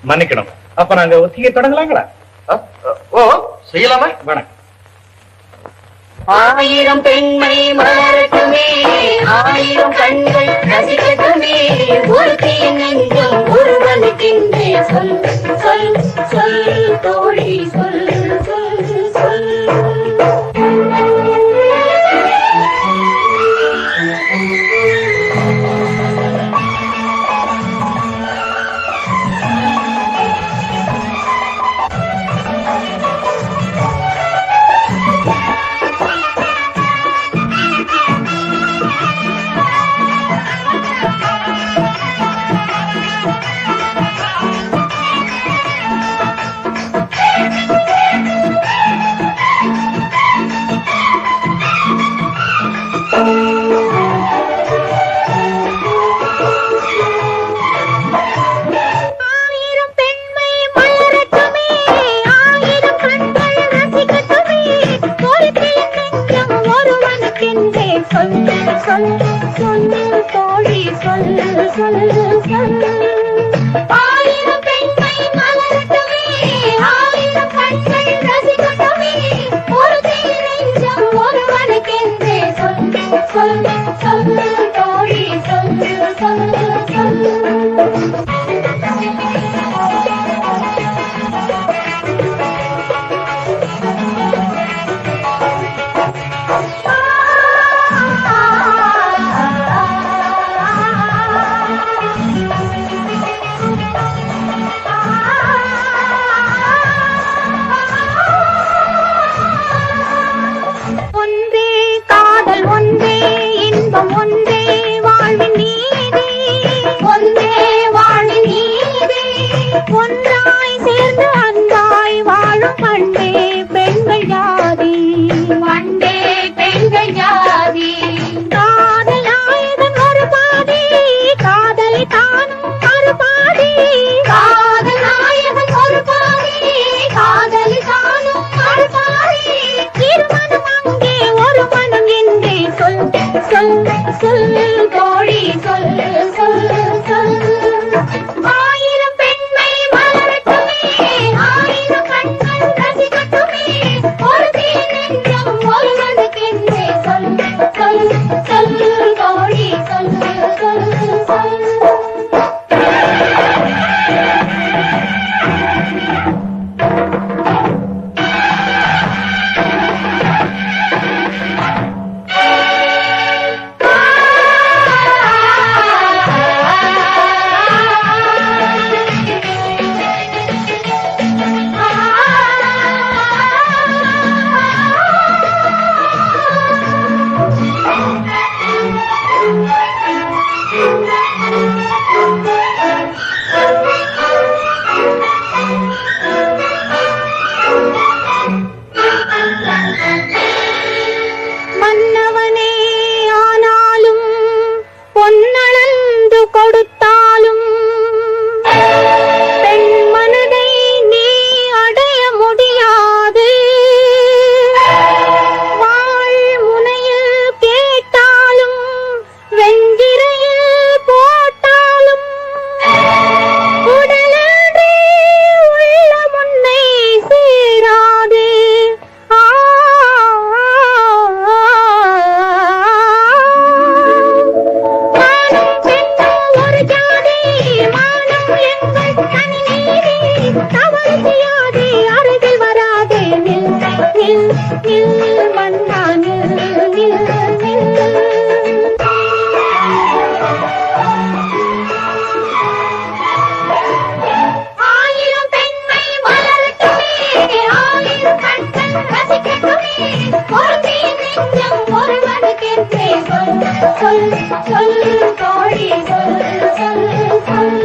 மன்னிக்கணும். அப்ப நாங்க ஒத்திகை தொடங்கலாங்களா? ஓ செய்யலாமா? வணக்கம். ஆயிரம் பெண்மை மலரட்டுமே, ஆயிரம் கண்கள் ரசிக்கட்டுமே, ஒருத்தியின் நெஞ்சம் ஒருவனுக்கென்றே சொல் சொல் சொல் தோழி சொல் சொல் சொல். ஆயிரம் பெண்மை மலரட்டுமே, ஆயிரம் கண்கள் ரசிக்கட்டுமே, ஒருத்தியின் நெஞ்சம் ஒருவனுக்கென்றே சொல் சொல் சொல் தோழி சொல் சொல் சொல். ஒன்றாய் சேர்ந்து அன்பாய் வாழும் பண்டே பெண்கள் ஜாதி, பண்டே பெண்கள் ஜாதி. காதல் நாயகன் ஒரு பாதி, காதலி தானும் ஒரு பாதி, காதல் நாயகன் ஒரு பாதி, காதலி தானும் ஒரு பாதி. இருமனம் அங்கே ஒரு மனம் என்றே சொல் சொல் சொல் தோழி சொல் சொல் சொல். ஆயிரம் பெண்மை மலரட்டுமே, ஆயிரம் கண்கள் ரசிக்கட்டுமே, ஒருத்தியின் நெஞ்சம் ஒருவனுக்கென்றே சொல் சொல் சொல் தோழி சொல் சொல் சொல். மன்னவனே ஆனாலும் பொன்னளந்து கொடுத்தாலும் பெண் மனதை நீ அடைய முடியாது. வாழ் முனையில் கேட்டாலும் வெஞ்சிரையில் போட்டாலும் உடலன்றே உள்ள முன்னை சேராது. அருகில் வராதே நில் நில் நில் மன்னா நில் நில் நில். ஆயிரம் பெண்மை மலரட்டுமே, ஆயிரம் கண்கள் ரசிக்கட்டுமே, ஒருத்தியின் நெஞ்சம் ஒருவனுக்கென்றே சொல் சொல் சொல் தோழி சொல் சொல் சொல்.